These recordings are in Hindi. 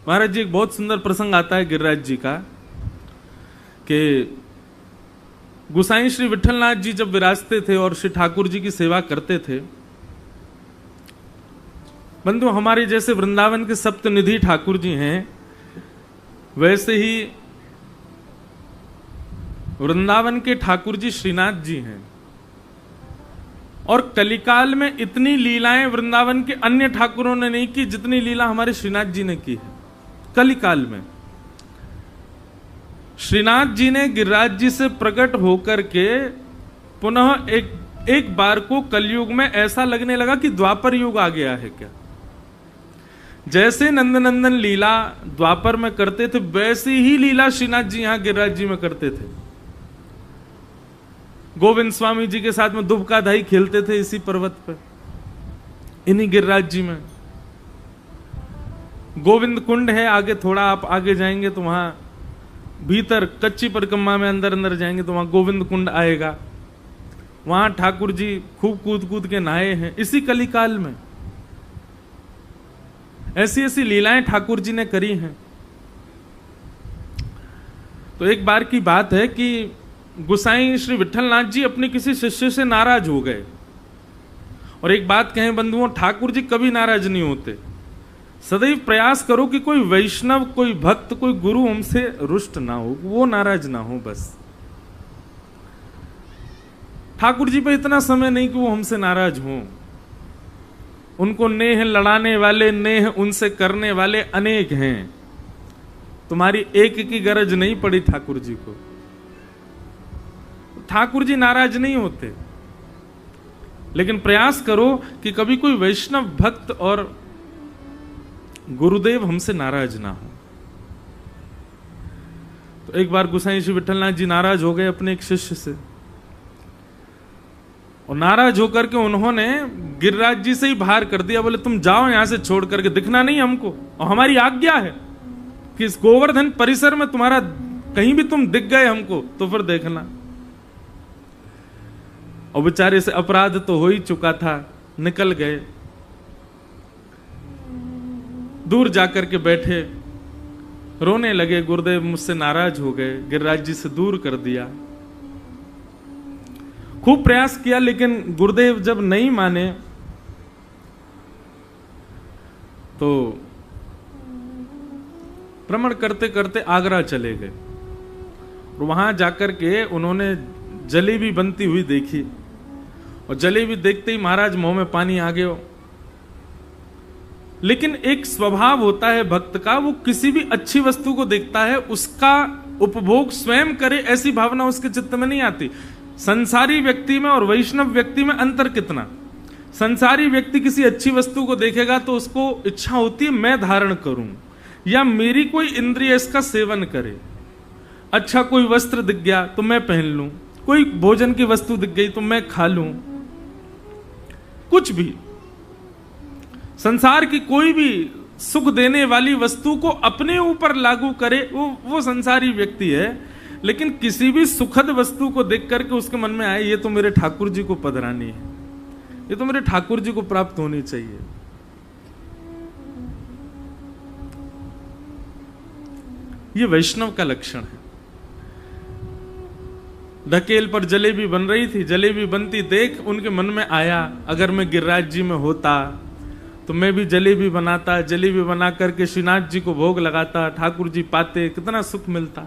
महाराज जी एक बहुत सुंदर प्रसंग आता है गिरिराज जी का कि गोसाई श्री विठलनाथ जी जब विराजते थे और श्री ठाकुर जी की सेवा करते थे, बंधु हमारे जैसे वृंदावन के सप्तनिधि ठाकुर जी हैं, वैसे ही वृंदावन के ठाकुर जी श्रीनाथ जी हैं। और कलिकाल में इतनी लीलाएं वृंदावन के अन्य ठाकुरों ने नहीं की जितनी लीला हमारे श्रीनाथ जी ने की है। कलिकाल में श्रीनाथ जी ने गिरिराज जी से प्रकट होकर के पुनः एक बार को कलयुग में ऐसा लगने लगा कि द्वापर युग आ गया है क्या। जैसे नंदनंदन लीला द्वापर में करते थे, वैसी ही लीला श्रीनाथ जी यहां गिरिराज जी में करते थे। गोविंद स्वामी जी के साथ में दुबका धाई खेलते थे इसी पर्वत पर, इन्हीं गिरिराज जी में। गोविंद कुंड है आगे, थोड़ा आप आगे जाएंगे तो वहां भीतर कच्ची परिक्रमा में अंदर अंदर जाएंगे तो वहां गोविंद कुंड आएगा। वहां ठाकुर जी खूब कूद कूद के नहाए हैं इसी कलिकाल में। ऐसी ऐसी लीलाएं ठाकुर जी ने करी हैं। तो एक बार की बात है कि गोसाई श्री विठलनाथ जी अपने किसी शिष्य से नाराज हो गए। और एक बात कहें बंधुओं, ठाकुर जी कभी नाराज नहीं होते। सदैव प्रयास करो कि कोई वैष्णव, कोई भक्त, कोई गुरु हमसे रुष्ट ना हो, वो नाराज ना हो। बस ठाकुर जी पे इतना समय नहीं कि वो हमसे नाराज हों। उनको नेह लड़ाने वाले, नेह उनसे करने वाले अनेक हैं। तुम्हारी एक की गरज नहीं पड़ी ठाकुर जी को। ठाकुर जी नाराज नहीं होते, लेकिन प्रयास करो कि कभी कोई वैष्णव भक्त और गुरुदेव हमसे नाराज ना हो। तो एक बार गोसाई श्री विठलनाथ जी नाराज हो गए अपने एक शिष्य से, और नाराज होकर के उन्होंने गिरिराज जी से ही बाहर कर दिया। बोले तुम जाओ यहां से, छोड़ करके दिखना नहीं हमको, और हमारी आज्ञा है कि इस गोवर्धन परिसर में तुम्हारा कहीं भी तुम दिख गए हमको तो फिर देखना। और बेचारे से अपराध तो हो ही चुका था, निकल गए। दूर जाकर के बैठे, रोने लगे, गुरुदेव मुझसे नाराज हो गए, गिरिराज जी से दूर कर दिया। खूब प्रयास किया, लेकिन गुरुदेव जब नहीं माने तो भ्रमण करते करते आगरा चले गए। और वहां जाकर के उन्होंने जलेबी बनती हुई देखी, और जलेबी देखते ही महाराज मुंह में पानी आ गया। लेकिन एक स्वभाव होता है भक्त का, वो किसी भी अच्छी वस्तु को देखता है, उसका उपभोग स्वयं करे ऐसी भावना उसके चित्त में नहीं आती। संसारी व्यक्ति में और वैष्णव व्यक्ति में अंतर कितना। संसारी व्यक्ति किसी अच्छी वस्तु को देखेगा तो उसको इच्छा होती है मैं धारण करूं, या मेरी कोई इंद्रिय इसका सेवन करे। अच्छा कोई वस्त्र दिख गया तो मैं पहन लूं, कोई भोजन की वस्तु दिख गई तो मैं खा लूं। कुछ भी संसार की कोई भी सुख देने वाली वस्तु को अपने ऊपर लागू करे, वो संसारी व्यक्ति है। लेकिन किसी भी सुखद वस्तु को देख करके उसके मन में आए ये तो मेरे ठाकुर जी को पधरानी है, ये तो मेरे ठाकुर जी को प्राप्त होनी चाहिए। ये वैष्णव का लक्षण है। ढकेल पर जलेबी बन रही थी, जलेबी बनती देख उनके मन में आया अगर मैं गिरिराज जी में होता तो मैं भी जलेबी बनाता, जलेबी बना करके श्रीनाथ जी को भोग लगाता, ठाकुर जी पाते, कितना सुख मिलता।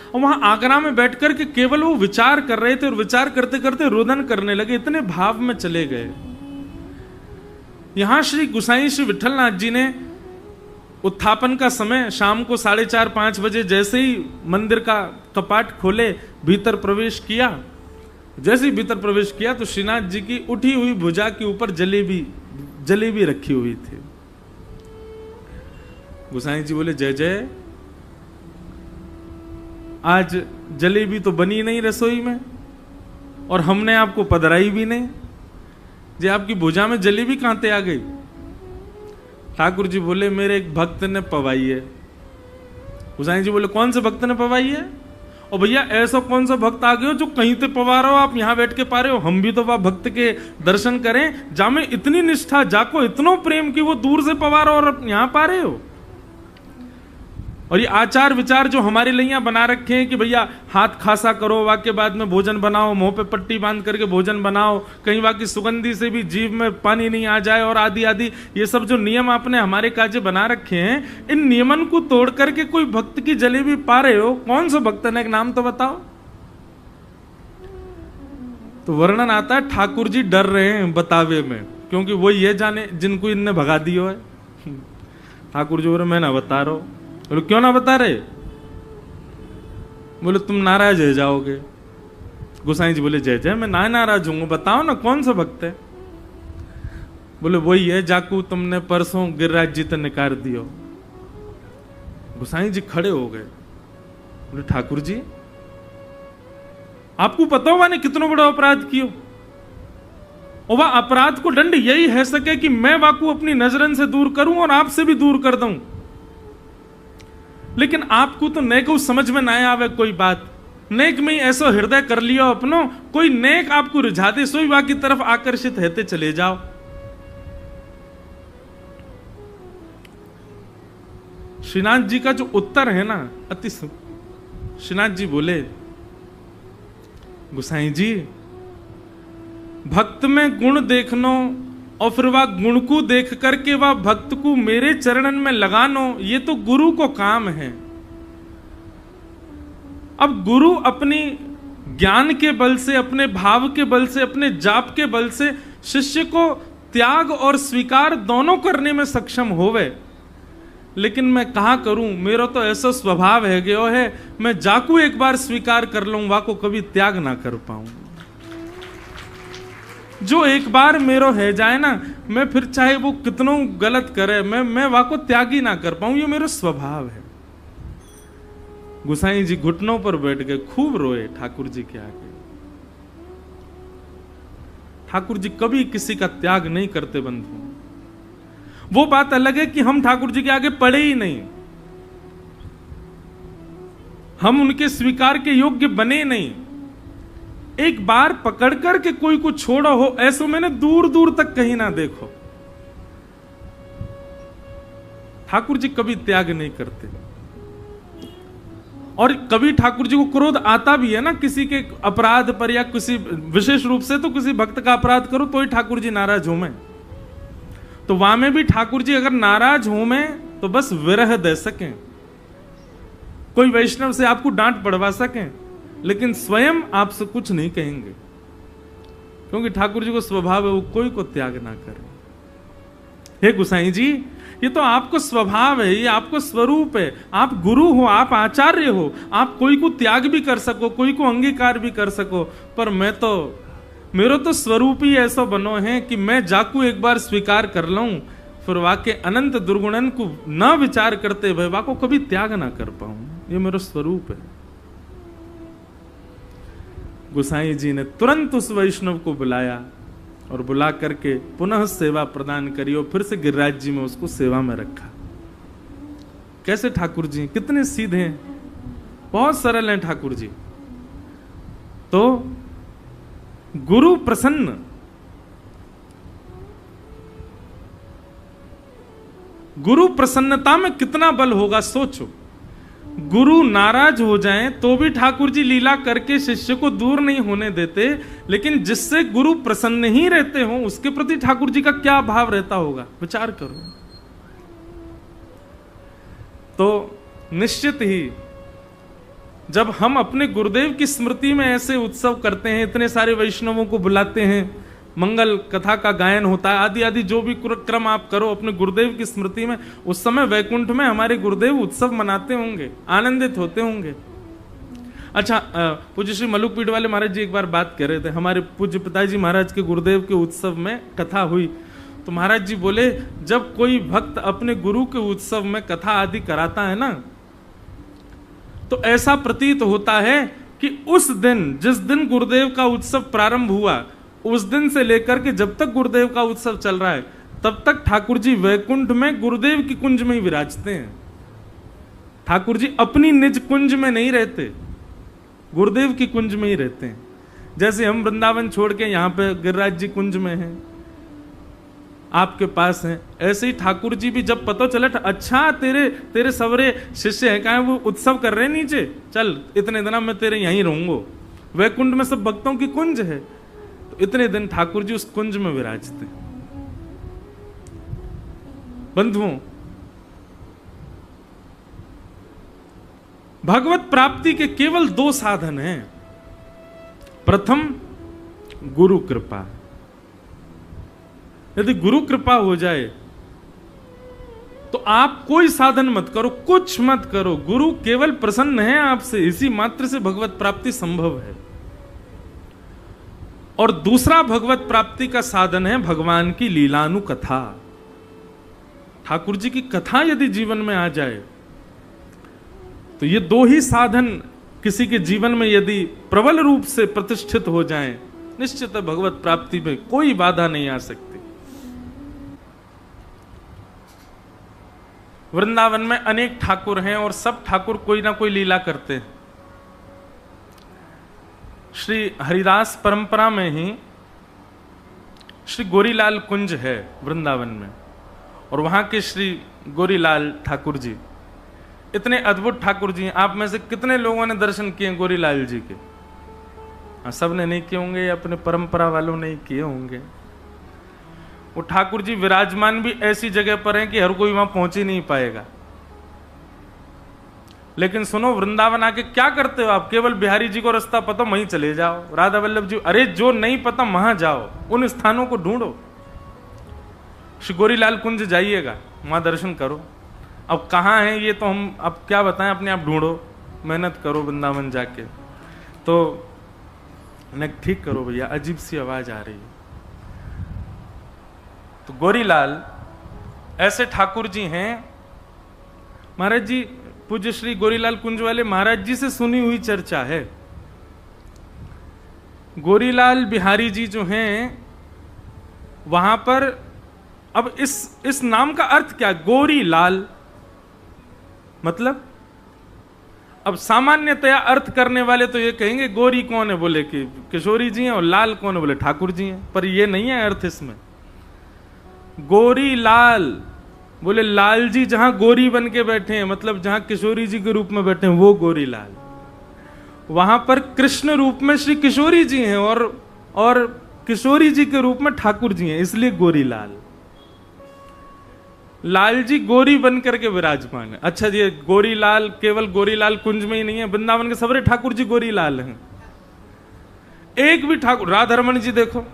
और वहां आगरा में बैठकर के केवल वो विचार कर रहे थे, और विचार करते करते रुदन करने लगे, इतने भाव में चले गए। यहां श्री गोसाई श्री विठलनाथ जी ने उत्थापन का समय शाम को 4:30-5 बजे जैसे ही मंदिर का कपाट खोले, भीतर प्रवेश किया। जैसे ही भीतर प्रवेश किया तो श्रीनाथ जी की उठी हुई भुजा के ऊपर जलेबी रखी हुई थी। गोसाई जी बोले जय जय, आज जलेबी तो बनी नहीं रसोई में, और हमने आपको पधराई भी नहीं। जी आपकी भुजा में जलेबी कहां से आ गई? ठाकुर जी बोले मेरे एक भक्त ने पवाई है। गोसाई जी बोले कौन से भक्त ने पवाई है? और भैया ऐसा कौन सा भक्त आ गए हो जो कहीं से पवार हो, आप यहाँ बैठ के पा रहे हो, हम भी तो वह भक्त के दर्शन करें जा में इतनी निष्ठा, जाको इतनो प्रेम कि वो दूर से पवार हो और आप यहाँ पा रहे हो। और ये आचार विचार जो हमारे लिए यहाँ बना रखे हैं कि भैया हाथ खासा करो, वाक्य बाद में भोजन बनाओ, मुंह पे पट्टी बांध करके भोजन बनाओ, कहीं वाकई सुगंधी से भी जीभ में पानी नहीं आ जाए, और आदि आदि ये सब जो नियम आपने हमारे काजे बना रखे हैं, इन नियमन को तोड़ करके कोई भक्त की जलेबी पा रहे हो, कौन सा भक्त है, एक नाम तो बताओ। तो वर्णन आता है ठाकुर जी डर रहे हैं बतावे में, क्योंकि वो ये जाने जिनको इनने भगा दियो है। ठाकुर जी बोले मैं ना बता रहा हूं। बोले क्यों ना बता रहे? बोले तुम नाराज हो जाओगे। गोसाई जी बोले जय जय, मैं ना नाराज हूं, बताओ ना कौन सा भक्त है। बोले वही है जाकू तुमने परसों गिरिराज जी तो निकाल दियो। गोसाई जी खड़े हो गए। बोले ठाकुर जी आपको पता हुआ ने कितना बड़ा अपराध कियो, और वह अपराध को दंड यही है सके कि मैं वाकू अपनी नजरन से दूर करूं और आपसे भी दूर कर दूं। लेकिन आपको तो नेक समझ में ना आवे कोई बात, नेक में ही ऐसा हृदय कर लियो अपनो, कोई नेक आपको रिझा दे सोई वा की तरफ आकर्षित रहते चले जाओ। श्रीनाथ जी का जो उत्तर है ना अति, श्रीनाथ जी बोले गुसाई जी भक्त में गुण देखनो और फिर वह गुण को देख करके वह भक्त को मेरे चरणन में लगानो, ये तो गुरु को काम है। अब गुरु अपनी ज्ञान के बल से, अपने भाव के बल से, अपने जाप के बल से शिष्य को त्याग और स्वीकार दोनों करने में सक्षम होवे। लेकिन मैं कहा करूं, मेरा तो ऐसा स्वभाव है गयो है, मैं जाकू एक बार स्वीकार कर लूं वाको कभी त्याग ना कर पाऊं। जो एक बार मेरो है जाए ना, मैं फिर चाहे वो कितनों गलत करे, मैं वाको त्याग ही ना कर पाऊं, ये मेरा स्वभाव है। गुसाई जी घुटनों पर बैठ गए, खूब रोए ठाकुर जी के आगे। ठाकुर जी कभी किसी का त्याग नहीं करते बंधु। वो बात अलग है कि हम ठाकुर जी के आगे पड़े ही नहीं, हम उनके स्वीकार के योग्य बने नहीं। एक बार पकड़ करके कोई को छोड़ा हो ऐसा मैंने दूर दूर तक कहीं ना देखो। ठाकुर जी कभी त्याग नहीं करते, और कभी ठाकुर जी को क्रोध आता भी है ना किसी के अपराध पर, या किसी विशेष रूप से तो किसी भक्त का अपराध करो तो ही ठाकुर जी नाराज हो में, तो वहां में भी ठाकुर जी अगर नाराज हो में तो बस विरह दे सकें, कोई वैष्णव से आपको डांट पड़वा सकें, लेकिन स्वयं आपसे कुछ नहीं कहेंगे, क्योंकि ठाकुर जी को स्वभाव है वो कोई को त्याग ना करे। हे गुसाई जी ये तो आपको स्वभाव है, ये आपको स्वरूप है, आप गुरु हो, आप आचार्य हो, आप कोई को त्याग भी कर सको, कोई को अंगीकार भी कर सको, पर मैं तो, मेरा तो स्वरूप ही ऐसा बनो है कि मैं जाकू एक बार स्वीकार कर लूं फिर वाके अनंत दुर्गुणन को न विचार करते भय वाको कभी त्याग ना कर पाऊं, ये मेरा स्वरूप है। गुसाई जी ने तुरंत उस वैष्णव को बुलाया और बुला करके पुनः सेवा प्रदान करी, और फिर से गिरिराज जी में उसको सेवा में रखा। कैसे ठाकुर जी कितने सीधे हैं, बहुत सरल हैं ठाकुर जी। तो गुरु प्रसन्न, गुरु प्रसन्नता में कितना बल होगा सोचो। गुरु नाराज हो जाएं तो भी ठाकुर जी लीला करके शिष्य को दूर नहीं होने देते, लेकिन जिससे गुरु प्रसन्न ही रहते हो उसके प्रति ठाकुर जी का क्या भाव रहता होगा, विचार करो। तो निश्चित ही जब हम अपने गुरुदेव की स्मृति में ऐसे उत्सव करते हैं, इतने सारे वैष्णवों को बुलाते हैं, मंगल कथा का गायन होता है, आदि आदि जो भी क्रम आप करो अपने गुरुदेव की स्मृति में, उस समय वैकुंठ में हमारे गुरुदेव उत्सव मनाते होंगे, आनंदित होते होंगे। अच्छा, पूज्य श्री मलुकपीठ वाले महाराज जी एक बार बात कर रहे थे, हमारे पूज्य पिताजी महाराज के गुरुदेव के उत्सव में कथा हुई, तो महाराज जी बोले जब कोई भक्त अपने गुरु के उत्सव में कथा आदि कराता है ना, तो ऐसा प्रतीत होता है कि उस दिन, जिस दिन गुरुदेव का उत्सव प्रारंभ हुआ, उस दिन से लेकर के जब तक गुरुदेव का उत्सव चल रहा है, तब तक ठाकुर जी वैकुंठ में गुरुदेव की कुंज में ही विराजते हैं। ठाकुर जी अपनी निज कुंज में नहीं रहते, गुरुदेव की कुंज में ही रहते हैं। जैसे हम वृंदावन छोड़ के यहाँ पे गिरिराज जी कुंज में हैं, आपके पास हैं, ऐसे ही ठाकुर जी भी जब पता चला अच्छा तेरे सवरे शिष्य हैं, कहा वो उत्सव कर रहे हैं नीचे, चल इतने दिन मैं तेरे यहीं रहूंगा, वैकुंठ में सब भक्तों की कुंज है। तो इतने दिन ठाकुर जी उस कुंज में विराजते। बंधुओं, भगवत प्राप्ति के केवल 2 साधन हैं। प्रथम गुरु कृपा। यदि गुरु कृपा हो जाए तो आप कोई साधन मत करो, कुछ मत करो, गुरु केवल प्रसन्न है आपसे, इसी मात्र से भगवत प्राप्ति संभव है। और दूसरा भगवत प्राप्ति का साधन है भगवान की लीलानुकथा। ठाकुर जी की कथा यदि जीवन में आ जाए तो ये 2 ही साधन किसी के जीवन में यदि प्रबल रूप से प्रतिष्ठित हो जाएं, निश्चित भगवत प्राप्ति में कोई बाधा नहीं आ सकती। वृंदावन में अनेक ठाकुर हैं और सब ठाकुर कोई ना कोई लीला करते हैं। श्री हरिदास परंपरा में ही श्री गोरीलाल कुंज है वृंदावन में, और वहां के श्री गोरीलाल ठाकुर जी इतने अद्भुत ठाकुर जी हैं। आप में से कितने लोगों ने दर्शन किए गोरीलाल जी के? सब ने नहीं किए होंगे, अपने परंपरा वालों ने किए होंगे। वो ठाकुर जी विराजमान भी ऐसी जगह पर हैं कि हर कोई वहां पहुंच ही नहीं पाएगा। लेकिन सुनो, वृंदावन आके क्या करते हो आप? केवल बिहारी जी को रास्ता पता, वहीं चले जाओ। राधा वल्लभ जी, अरे जो नहीं पता वहां जाओ, उन स्थानों को ढूंढो। श्री गोरीलाल कुंज जाइएगा, वहां दर्शन करो। अब कहाँ है ये तो हम अब क्या बताएं, अपने आप ढूंढो, मेहनत करो वृंदावन जाके। तो ठीक करो भैया, अजीब सी आवाज आ रही है। तो गोरीलाल ऐसे ठाकुर जी हैं। महाराज जी, पूज्य श्री गोरीलाल कुंज वाले महाराज जी से सुनी हुई चर्चा है। गोरीलाल बिहारी जी जो हैं वहां पर, अब इस नाम का अर्थ क्या? गोरीलाल मतलब, अब सामान्यतया अर्थ करने वाले तो ये कहेंगे गोरी कौन है, बोले कि किशोरी जी हैं, और लाल कौन है, बोले ठाकुर जी हैं। पर ये नहीं है अर्थ इसमें। गोरी लाल बोले लाल जी जहां गोरी बन के बैठे हैं, मतलब जहां किशोरी जी के रूप में बैठे हैं, वो गोरी लाल। वहां पर कृष्ण रूप में श्री किशोरी जी हैं और किशोरी जी के रूप में ठाकुर जी हैं, इसलिए गोरी लाल। लाल जी गोरी बन करके विराजमान है। अच्छा जी, गोरी लाल केवल गोरी लाल कुंज में ही नहीं है, वृंदावन के सबरे ठाकुर जी गोरी लाल हैं। एक भी ठाकुर, राधा रमन जी देखो,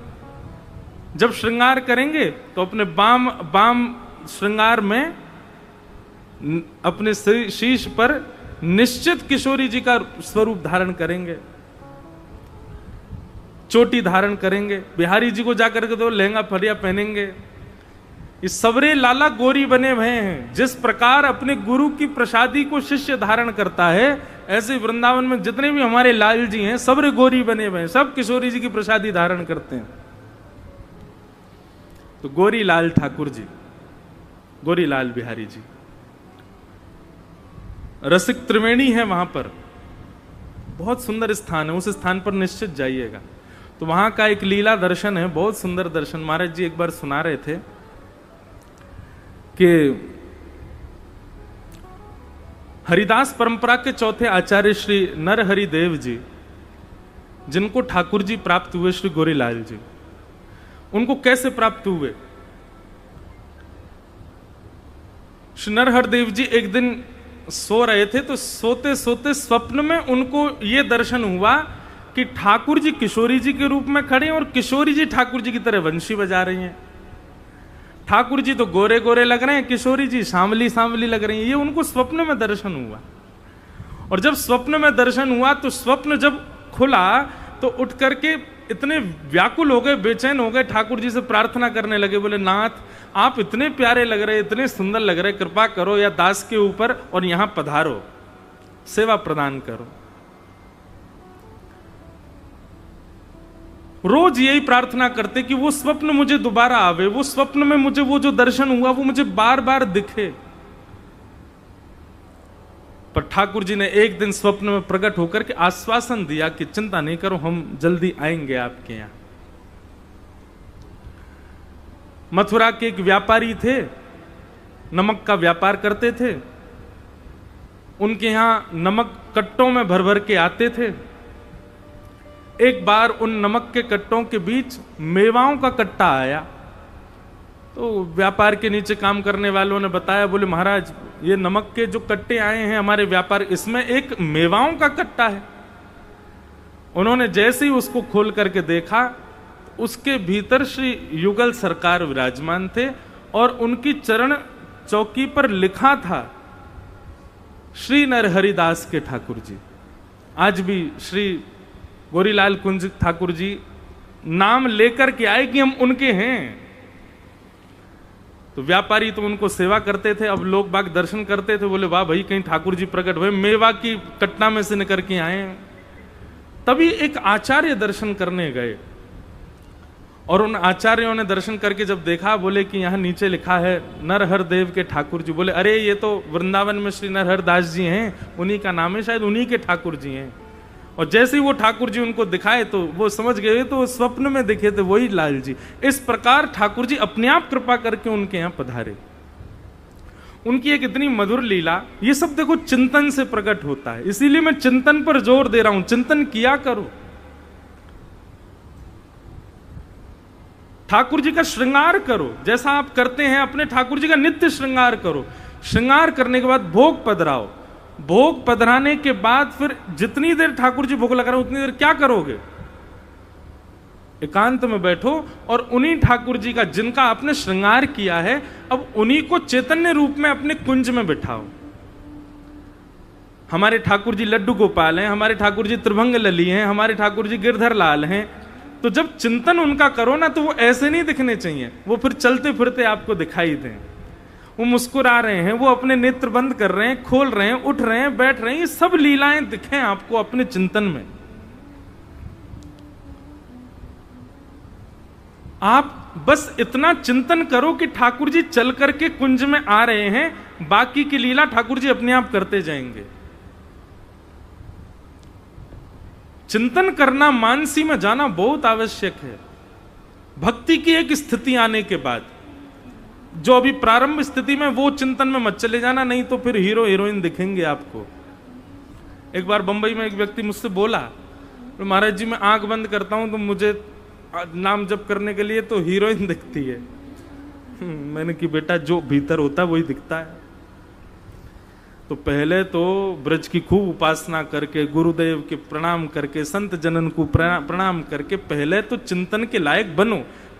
जब श्रृंगार करेंगे तो अपने बाम श्रृंगार में अपने शीश पर निश्चित किशोरी जी का स्वरूप धारण करेंगे, चोटी धारण करेंगे। बिहारी जी को जाकर के तो लहंगा फरिया पहनेंगे। ये सबरे लाला गोरी बने हुए हैं। जिस प्रकार अपने गुरु की प्रसादी को शिष्य धारण करता है, ऐसे वृंदावन में जितने भी हमारे लाल जी हैं सबरे गोरी बने हुए हैं, सब किशोरी जी की प्रसादी धारण करते हैं। तो गोरी लाल ठाकुर जी, गोरी लाल बिहारी जी रसिक त्रिवेणी है वहां पर, बहुत सुंदर स्थान है। उस स्थान पर निश्चित जाइएगा। तो वहां का एक लीला दर्शन है, बहुत सुंदर दर्शन। महाराज जी एक बार सुना रहे थे कि हरिदास परंपरा के चौथे आचार्य श्री नरहरि देव जी, जिनको ठाकुर जी प्राप्त हुए श्री गोरीलाल जी, उनको कैसे प्राप्त हुए? श्री नरहर देव जी एक दिन सो रहे थे, तो सोते सोते स्वप्न में उनको ये दर्शन हुआ कि ठाकुर जी किशोरी जी के रूप में खड़े हैं और किशोरी जी ठाकुर जी की तरह वंशी बजा रही हैं। ठाकुर जी तो गोरे गोरे लग रहे हैं, किशोरी जी सांवली सांवली लग रही हैं। ये उनको स्वप्न में दर्शन हुआ। और जब स्वप्न में दर्शन हुआ तो स्वप्न जब खुला तो उठ करके इतने व्याकुल हो गए, बेचैन हो गए, ठाकुर जी से प्रार्थना करने लगे। बोले नाथ, आप इतने प्यारे लग रहे, इतने सुंदर लग रहे, कृपा करो या दास के ऊपर और यहां पधारो, सेवा प्रदान करो। रोज यही प्रार्थना करते कि वो स्वप्न मुझे दोबारा आवे, वो स्वप्न में मुझे वो जो दर्शन हुआ वो मुझे बार बार दिखे। पर ठाकुर जी ने एक दिन स्वप्न में प्रकट होकर के आश्वासन दिया कि चिंता नहीं करो, हम जल्दी आएंगे आपके यहां। मथुरा के एक व्यापारी थे, नमक का व्यापार करते थे। उनके यहां नमक कट्टों में भर भर के आते थे। एक बार उन नमक के कट्टों के बीच मेवाओं का कट्टा आया, तो व्यापार के नीचे काम करने वालों ने बताया, बोले महाराज ये नमक के जो कट्टे आए हैं हमारे व्यापार, इसमें एक मेवाओं का कट्टा है। उन्होंने जैसे ही उसको खोल करके देखा, उसके भीतर श्री युगल सरकार विराजमान थे और उनकी चरण चौकी पर लिखा था श्री नरहरिदास के ठाकुर जी। आज भी श्री गोरीलाल कुंज ठाकुर जी नाम लेकर के आए कि हम उनके हैं। तो व्यापारी तो उनको सेवा करते थे, अब लोग बाग दर्शन करते थे, बोले वाह भाई कहीं ठाकुर जी प्रकट हुए, मेवा की कट्टा में से निकल के आए। तभी एक आचार्य दर्शन करने गए और उन आचार्यों ने दर्शन करके जब देखा, बोले कि यहाँ नीचे लिखा है नरहर देव के ठाकुर जी। बोले अरे ये तो वृंदावन में श्री नरहर दास जी हैं, उन्हीं का नाम है, शायद उन्हीं के ठाकुर जी हैं। और जैसे ही वो ठाकुर जी उनको दिखाए तो वो समझ गए, तो स्वप्न में दिखे थे वही लाल जी। इस प्रकार ठाकुर जी अपने आप कृपा करके उनके यहाँ पधारे। उनकी एक इतनी मधुर लीला, ये सब देखो चिंतन से प्रकट होता है। इसीलिए मैं चिंतन पर जोर दे रहा हूं, चिंतन किया करो। ठाकुर जी का श्रृंगार करो, जैसा आप करते हैं अपने ठाकुर जी का नित्य श्रृंगार करो। श्रृंगार करने के बाद भोग पधराओ। भोग पधराने के बाद फिर जितनी देर ठाकुर जी भोग लगा रहे उतनी देर क्या करोगे? एकांत में बैठो और उन्हीं ठाकुर जी का जिनका आपने श्रृंगार किया है, अब उन्हीं को चैतन्य रूप में अपने कुंज में बिठाओ। हमारे ठाकुर जी लड्डू गोपाल हैं, हमारे ठाकुर जी त्रिभंग लली हैं, हमारे ठाकुर जी गिरधर लाल हैं। तो जब चिंतन उनका करो ना, तो वो ऐसे नहीं दिखने चाहिए, वो फिर चलते फिरते आपको दिखाई दें। वो मुस्कुरा रहे हैं, वो अपने नेत्र बंद कर रहे हैं, खोल रहे हैं, उठ रहे हैं, बैठ रहे हैं, ये सब लीलाएं दिखें आपको अपने चिंतन में। आप बस इतना चिंतन करो कि ठाकुर जी चल करके कुंज में आ रहे हैं, बाकी की लीला ठाकुर जी अपने आप करते जाएंगे। चिंतन करना, मानसी में जाना बहुत आवश्यक है। भक्ति की एक स्थिति आने के बाद, जो अभी प्रारंभ स्थिति में, वो चिंतन में मत चले जाना, नहीं तो फिर हीरो हीरोइन दिखेंगे आपको। एक बार बंबई में एक व्यक्ति मुझसे बोला, तो महाराज जी मैं आंख बंद करता हूं तो मुझे नाम जप करने के लिए तो हीरोइन दिखती है। मैंने कि बेटा जो भीतर होता है वही दिखता है। तो पहले तो ब्रज की खूब उपासना करके, गुरुदेव के प्रणाम करके, संत जनन को प्रणाम करके पहले तो चिंतन के लायक बनो।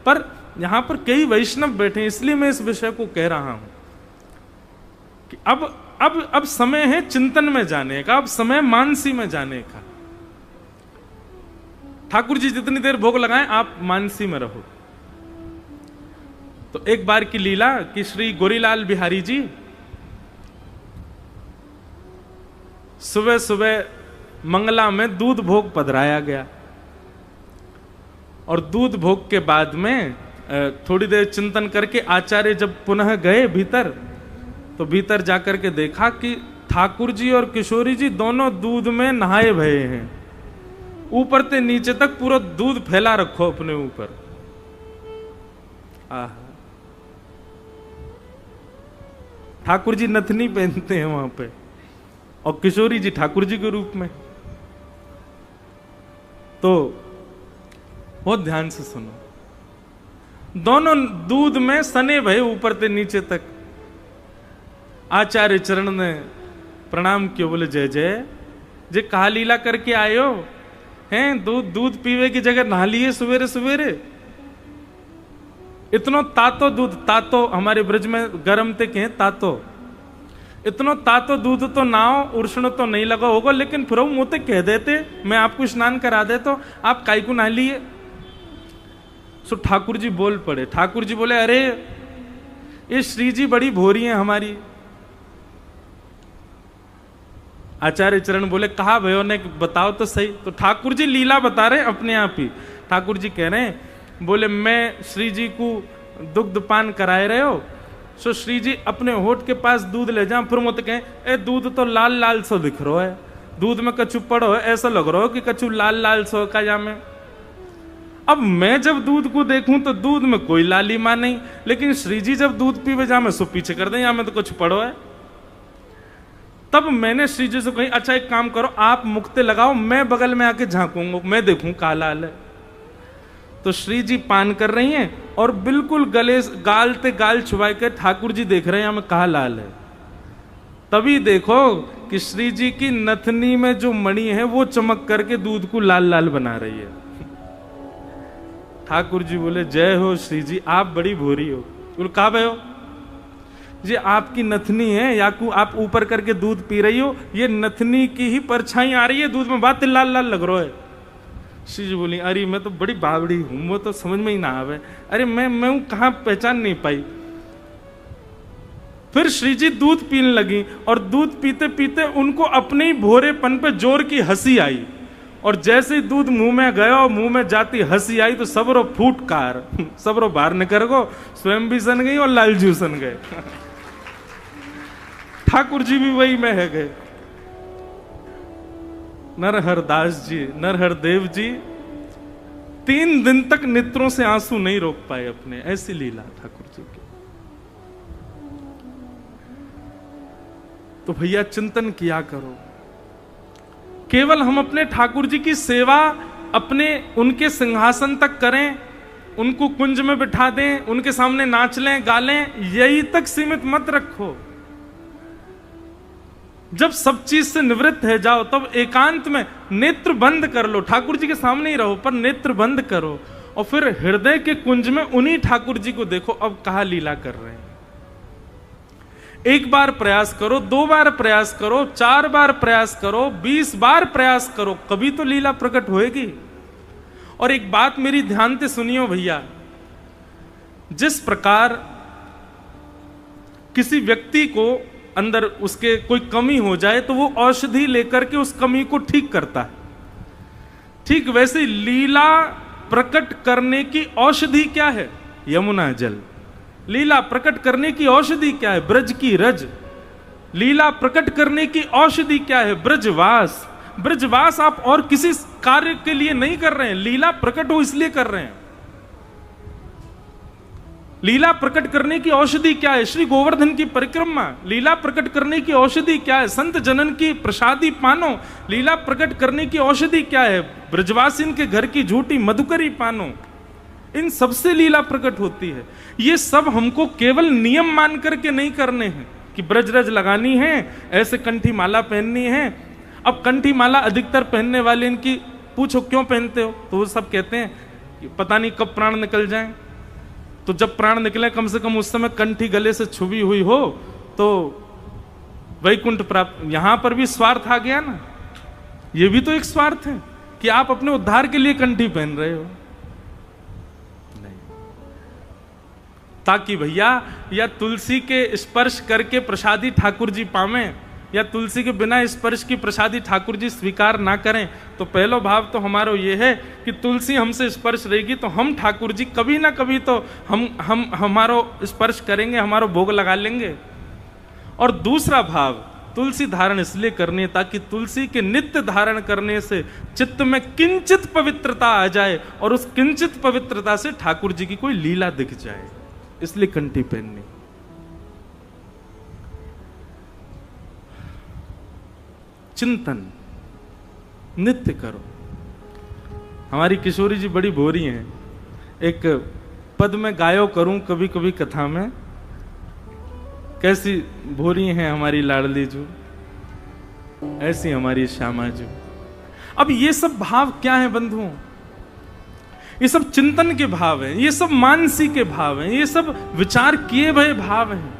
पर यहां पर कई वैष्णव बैठे, इसलिए मैं इस विषय को कह रहा हूं कि अब समय है चिंतन में जाने का, अब समय मानसी में जाने का। ठाकुर जी जितनी देर भोग लगाएं, आप मानसी में रहो। तो एक बार की लीला कि श्री गोरीलाल बिहारी जी सुबह सुबह मंगला में दूध भोग पधराया गया, और दूध भोग के बाद में थोड़ी देर चिंतन करके आचार्य जब पुनः गए भीतर, तो भीतर जाकर के देखा कि ठाकुर जी और किशोरी जी दोनों दूध में नहाए भये हैं। ऊपर से नीचे तक पूरा दूध फैला रखो अपने ऊपर। ठाकुर जी नथनी पहनते हैं वहां पे, और किशोरी जी ठाकुर जी के रूप में। तो बहुत ध्यान से सुनो, दोनों दूध में सने भये ऊपर से नीचे तक। आचार्य चरण ने प्रणाम किया, बोले जय जय, जे कहा लीला करके आयो हैं, दूध पीवे की जगह नहा लिए सवेरे सवेरे। इतनो तातो दूध, तातो हमारे ब्रज में गर्म ते कहें तातो, इतनो तातो दूध तो नाओ उर्षण तो नहीं लगा होगा, लेकिन फिर मुझे कह देते मैं आपको स्नान करा दे, तो आप काई को नहा लिए। सो ठाकुर जी बोल पड़े। ठाकुर जी बोले अरे ये श्री जी बड़ी भोरी हैं हमारी। आचार्य चरण बोले कहा भयो ने, बताओ तो सही। तो ठाकुर जी लीला बता रहे अपने आप ही। ठाकुर जी कह रहे हैं, बोले मैं श्री जी को दुग्ध पान कराए रहे हो, सो श्री जी अपने होठ के पास दूध ले जाए, फिर मत कहें ए दूध तो लाल लाल सो दिख रहा है, दूध में कछु पड़ो है, ऐसा लग रहा हो कि कछु लाल लाल सो का जामे। अब मैं जब दूध को देखूं तो दूध में कोई लालिमा नहीं, लेकिन श्री जी जब दूध पीवे जामे सो पीछे कर दें, या में तो कुछ पड़ो है। तब मैंने श्री जी से कही अच्छा एक काम करो, आप मुक्ते लगाओ, मैं बगल में आके झांकूंगा, मैं देखूं का लाल है। तो श्री जी पान कर रही हैं और बिल्कुल गले गाल ते गाल छुपा के ठाकुर जी देख रहे हैं हमें कहा लाल है। तभी देखो कि श्री जी की नथनी में जो मणि है वो चमक करके दूध को लाल लाल बना रही है। ठाकुर जी बोले जय हो श्री जी, आप बड़ी भोरी हो। बोले कहा भाई हो जी, आपकी नथनी है या आप ऊपर करके दूध पी रही हो, ये नथनी की ही परछाई आ रही है दूध में, बात लाल लाल लग रहा है। श्री जी बोली अरे मैं तो बड़ी बावड़ी हूं, वो तो समझ में ही ना आवे, अरे मैं कहां पहचान नहीं पाई। फिर श्री जी दूध पीने लगी और दूध पीते पीते उनको अपने ही भोरेपन पे जोर की हंसी आई, और जैसे ही दूध मुंह में गया और मुंह में जाती हंसी आई तो सबरो फूटकार सबरो बाहर निकल गो, स्वयं भी सन गई और लालजू सन गए। ठाकुर जी भी वही में है गए। नरहर दास जी, नरहर देव जी 3 दिन तक नेत्रों से आंसू नहीं रोक पाए अपने, ऐसी लीला ठाकुर जी की। तो भैया चिंतन किया करो, केवल हम अपने ठाकुर जी की सेवा अपने उनके सिंहासन तक करें, उनको कुंज में बिठा दें, उनके सामने नाच लें गा लें, यही तक सीमित मत रखो। जब सब चीज से निवृत्त है जाओ तब एकांत में नेत्र बंद कर लो, ठाकुर जी के सामने ही रहो पर नेत्र बंद करो, और फिर हृदय के कुंज में उन्हीं ठाकुर जी को देखो अब कहां लीला कर रहे हैं। 1 बार प्रयास करो, 2 बार प्रयास करो, 4 बार प्रयास करो, 20 बार प्रयास करो, कभी तो लीला प्रकट होएगी। और एक बात मेरी ध्यान से सुनियो भैया, जिस प्रकार किसी व्यक्ति को अंदर उसके कोई कमी हो जाए तो वो औषधि लेकर के उस कमी को ठीक करता है, ठीक वैसे लीला प्रकट करने की औषधि क्या है? यमुना जल। लीला प्रकट करने की औषधि क्या है? ब्रज की रज। लीला प्रकट करने की औषधि क्या है? ब्रजवास। ब्रजवास आप और किसी कार्य के लिए नहीं कर रहे हैं, लीला प्रकट हो इसलिए कर रहे हैं। लीला प्रकट करने की औषधि क्या है? श्री गोवर्धन की परिक्रमा। लीला प्रकट करने की औषधि क्या है? संत जनन की प्रसादी पानो। लीला प्रकट करने की औषधि क्या है? ब्रजवासिन के घर की झूठी मधुकरी पानो। इन सबसे लीला प्रकट होती है। ये सब हमको केवल नियम मान करके नहीं करने हैं कि ब्रजरज लगानी है, ऐसे कंठी माला पहननी है। अब कंठी माला अधिकतर पहनने वाले इनकी पूछो क्यों पहनते हो, तो वो सब कहते हैं पता नहीं कब प्राण निकल जाए। तो जब प्राण निकले कम से कम उस समय कंठी गले से छुपी हुई हो तो वैकुंठ प्राप्त। यहां पर भी स्वार्थ आ गया ना, ये भी तो एक स्वार्थ है कि आप अपने उद्धार के लिए कंठी पहन रहे हो। नहीं, ताकि भैया या तुलसी के स्पर्श करके प्रसादी ठाकुर जी पावें, या तुलसी के बिना स्पर्श की प्रसादी ठाकुर जी स्वीकार ना करें। तो पहला भाव तो हमारा ये है कि तुलसी हमसे स्पर्श रहेगी तो हम ठाकुर जी कभी ना कभी तो हम हमारो स्पर्श करेंगे, हमारो भोग लगा लेंगे। और दूसरा भाव, तुलसी धारण इसलिए करनी है ताकि तुलसी के नित्य धारण करने से चित्त में किंचित पवित्रता आ जाए और उस किंचित पवित्रता से ठाकुर जी की कोई लीला दिख जाए, इसलिए कंठी पहननी। चिंतन नित्य करो। हमारी किशोरी जी बड़ी भोरी हैं, एक पद में गायो करूं कभी कभी कथा में, कैसी भोरी हैं हमारी लाडली जो, ऐसी हमारी श्यामा जो। अब ये सब भाव क्या है बंधुओं? ये सब चिंतन के भाव हैं, ये सब मानसी के भाव हैं, ये सब विचार किए भय भाव हैं।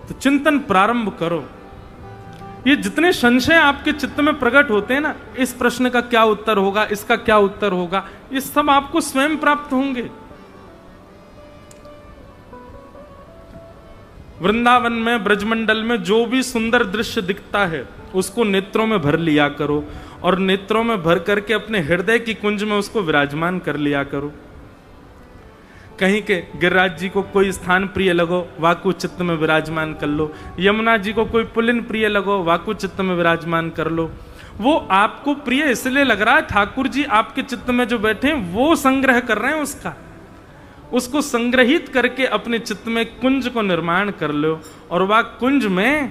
तो चिंतन प्रारंभ करो। ये जितने संशय आपके चित्त में प्रकट होते हैं ना, इस प्रश्न का क्या उत्तर होगा, इसका क्या उत्तर होगा, ये सब आपको स्वयं प्राप्त होंगे। वृंदावन में, ब्रजमंडल में जो भी सुंदर दृश्य दिखता है उसको नेत्रों में भर लिया करो, और नेत्रों में भर करके अपने हृदय की कुंज में उसको विराजमान कर लिया करो। कहीं के गिरिराज जी को कोई स्थान प्रिय लगो, वाकु चित्त में विराजमान कर लो। यमुना जी को कोई पुलिन प्रिय लगो, वाकु चित्त में विराजमान कर लो। वो आपको प्रिय इसलिए लग रहा है, ठाकुर जी आपके चित्त में जो बैठे हैं वो संग्रह कर रहे हैं उसको संग्रहित करके अपने चित्त में कुंज को निर्माण कर लो, और वह कुंज में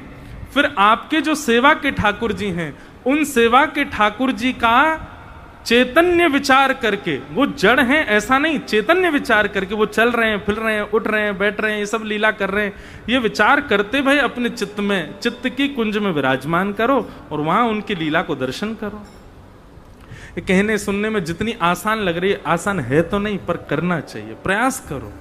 फिर आपके जो सेवा के ठाकुर जी हैं, उन सेवा के ठाकुर जी का चैतन्य विचार करके, वो जड़ हैं ऐसा नहीं, चैतन्य विचार करके वो चल रहे हैं, फिर रहे हैं, उठ रहे हैं, बैठ रहे हैं, ये सब लीला कर रहे हैं, ये विचार करते भाई अपने चित्त में, चित्त की कुंज में विराजमान करो और वहां उनकी लीला को दर्शन करो। ये कहने सुनने में जितनी आसान लग रही है, आसान है तो नहीं, पर करना चाहिए, प्रयास करो।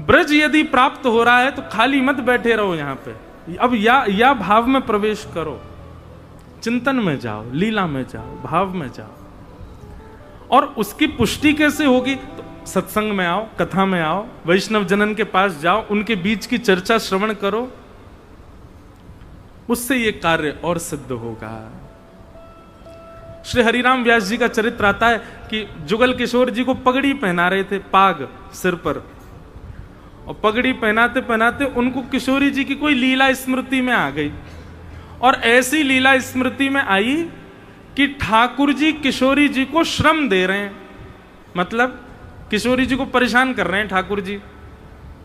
ब्रज यदि प्राप्त हो रहा है तो खाली मत बैठे रहो यहां पे, अब या भाव में प्रवेश करो, चिंतन में जाओ, लीला में जाओ, भाव में जाओ। और उसकी पुष्टि कैसे होगी? तो सत्संग में आओ, कथा में आओ, वैष्णव जनन के पास जाओ, उनके बीच की चर्चा श्रवण करो, उससे ये कार्य और सिद्ध होगा। श्री हरिराम व्यास जी का चरित्र आता है कि जुगल किशोर जी को पगड़ी पहना रहे थे, पाग सिर पर, और पगड़ी पहनाते पहनाते उनको किशोरी जी की कोई लीला स्मृति में आ गई, और ऐसी लीला स्मृति में आई कि ठाकुर जी किशोरी जी को श्रम दे रहे हैं, मतलब किशोरी जी को परेशान कर रहे हैं ठाकुर जी।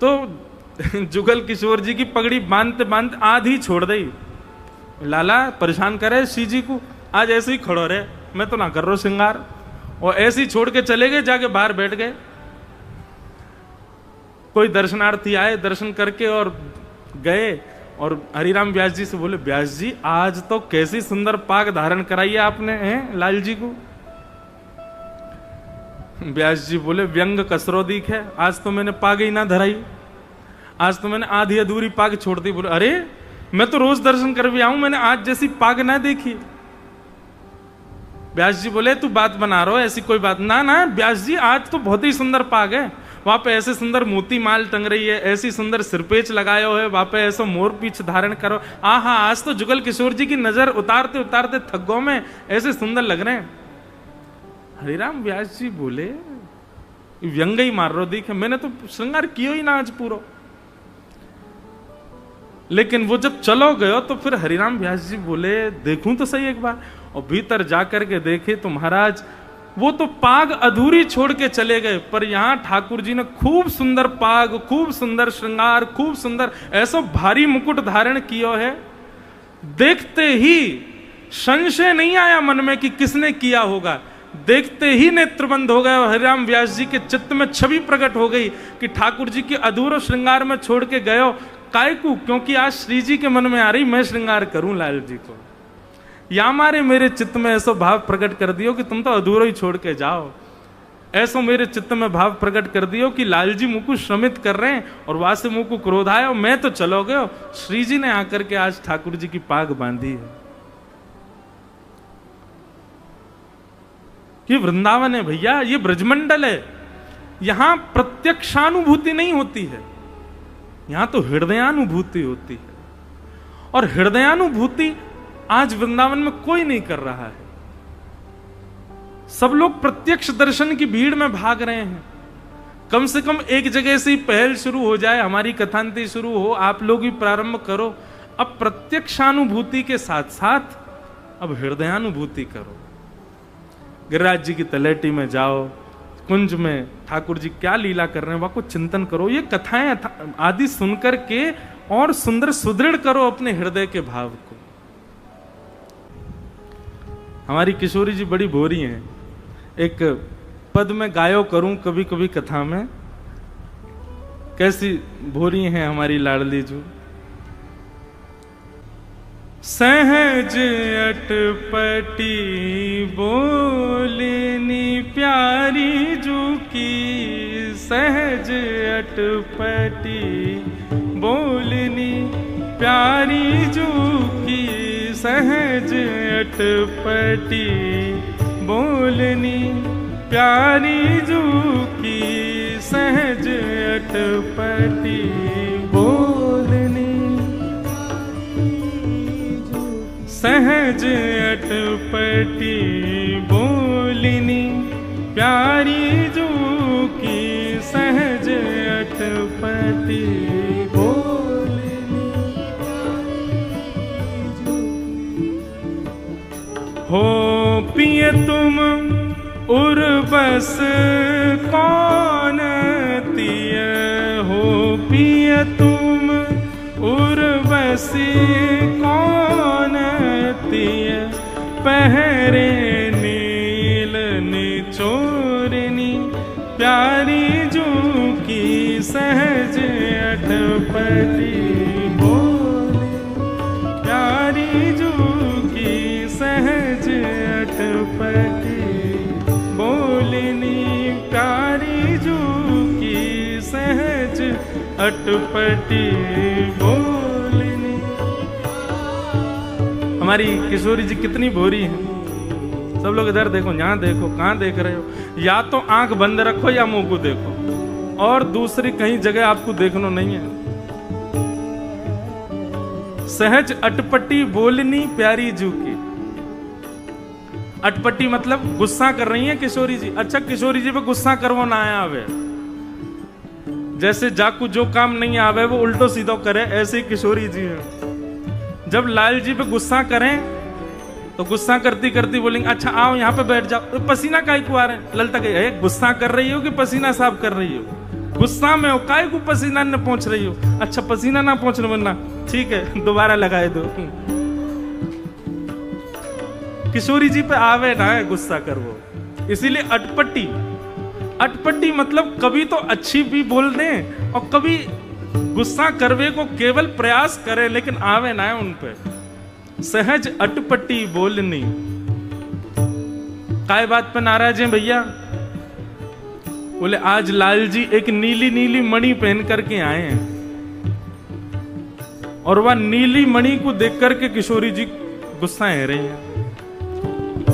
तो जुगल किशोर जी की पगड़ी बांधते बांधते आधी छोड़ दी, लाला परेशान करे शी जी को, आज ऐसे ही खड़ो रहे, मैं तो ना कर रहा श्रृंगार, और ऐसे ही छोड़ के चले गए, जाके बाहर बैठ गए। कोई दर्शनार्थी आए, दर्शन करके और गए, और हरिराम व्यास जी से बोले, व्यास जी आज तो कैसी सुंदर पाग धारण कराई है आपने, हैं लाल जी को। व्यास जी बोले, व्यंग कसरो दीख है, आज तो मैंने पाग ही ना धराई, आज तो मैंने आधी अधूरी पाग छोड़ दी। बोले, अरे मैं तो रोज दर्शन कर भी आऊं, मैंने आज जैसी पाग ना देखी। व्यास जी बोले, तू बात बना रहा हो, ऐसी कोई बात ना। ना व्यास जी, आज तो बहुत ही सुंदर पाग है, वहां पे ऐसे सुंदर मोती माल टंग रही है, ऐसी सुंदर सिरपेच लगाए हो है, वहां पे ऐसा मोर पीछ धारण करो, आहा आज तो जुगल किशोर जी की नजर उतारते उतारते थग्गों में ऐसे सुंदर लग रहे हैं। हरिराम व्यास जी बोले, व्यंग ही मार रो दिखे, मैंने तो श्रृंगार किया ही ना आज पूरा। लेकिन वो जब चलो गयो तो फिर हरिराम व्यास जी बोले, देखूं तो सही एक बार, और भीतर जाकर के देखे तो महाराज वो तो पाग अधूरी छोड़ के चले गए, पर यहां ठाकुर जी ने खूब सुंदर पाग, खूब सुंदर श्रृंगार, खूब सुंदर ऐसा भारी मुकुट धारण किया है। देखते ही संशय नहीं आया मन में कि किसने किया होगा, देखते ही नेत्र बंद हो गए, और हरिराम व्यास जी के चित्त में छवि प्रकट हो गई कि ठाकुर जी के अधूरे श्रृंगार में छोड़ के गयो काय को, क्योंकि आज श्री जी के मन में आ रही मैं श्रृंगार करूं लाल जी को, या मारे मेरे चित्त में ऐसा भाव प्रकट कर दियो कि तुम तो अधूरा ही छोड़ के जाओ। ऐसा मेरे चित्त में भाव प्रकट कर दियो कि लाल जी मुझको श्रमित कर रहे हैं, और वहां से मुझको क्रोध आया और मैं तो चलो गयो, श्री जी ने आकर के आज ठाकुर जी की पाग बांधी है। ये वृंदावन है भैया, ये ब्रजमंडल है, यहां प्रत्यक्षानुभूति नहीं होती है, यहां तो हृदयानुभूति होती है, और हृदयानुभूति आज वृंदावन में कोई नहीं कर रहा है। सब लोग प्रत्यक्ष दर्शन की भीड़ में भाग रहे हैं। कम से कम एक जगह से ही पहल शुरू हो जाए, हमारी कथांति शुरू हो, आप लोग भी प्रारंभ करो। अब प्रत्यक्षानुभूति के साथ साथ अब हृदयानुभूति करो। गिरिराज जी की तलेटी में जाओ, कुंज में ठाकुर जी क्या लीला कर रहे हैं वहां को चिंतन करो, ये कथाएं आदि सुनकर के और सुंदर सुदृढ़ करो अपने हृदय के भाव को। हमारी किशोरी जी बड़ी भोरी हैं, एक पद में गायो करूं कभी कभी कथा में, कैसी भोरी हैं हमारी लाडली जो। सहज अटपटी बोलनी प्यारी जू की, सहज अटपटी बोलनी प्यारी जू की, सहज अटपटी बोलनी प्यारी जू की, सहज अटपटी बोल सहज अटपटी बोलनी प्यारी जो की सहज अटपटी बोलनी हो पिए तुम उर्वस कौन तिय हो पिए तुम उर्वशी कौन तिय पहरे नील निचोरनी प्यारी जो की सहज अटपटी बोली प्यारी जो की सहज अटपटी बोलनी प्यारी जो की सहज अटपटी बोलनी। हमारी किशोरी जी कितनी भोरी है। सब लोग इधर देखो, यहाँ देखो, कहाँ देख रहे हो? या तो आंख बंद रखो या मुंह को देखो, और दूसरी कहीं जगह आपको देखना नहीं है। सहज अटपटी बोलनी प्यारी जू की। अटपटी मतलब गुस्सा कर रही है किशोरी जी। अच्छा, किशोरी जी पे गुस्सा करवो ना आया आवे, जैसे जाकू जो काम नहीं आवे वो उल्टो सीधो करे, ऐसे ही किशोरी जी है। जब लाल जी पे गुस्सा करें तो गुस्सा करती करती बोलेंगे अच्छा आओ यहाँ पे बैठ जाओ। तो पसीना काहे को आ रहे हैं? ललता कहे गुस्सा कर रही हो कि पसीना साफ कर रही हो? गुस्सा में हो, काहे को पसीना न पहुंच रही हो? अच्छा पसीना ना पहुंचने वरना ठीक है दोबारा लगाए दो। किशोरी जी पे आवे ना है गुस्सा कर वो, इसीलिए अटपटी। अटपटी मतलब कभी तो अच्छी भी बोल दें और कभी गुस्सा करवे को केवल प्रयास करे लेकिन आवे ना है उन पे। सहज अटपटी बोलनी। काय बात पे नाराज हैं भैया? बोले आज लाल जी एक नीली नीली मणि पहन करके आए हैं, और वह नीली मणि को देख करके किशोरी जी गुस्सा है रही है।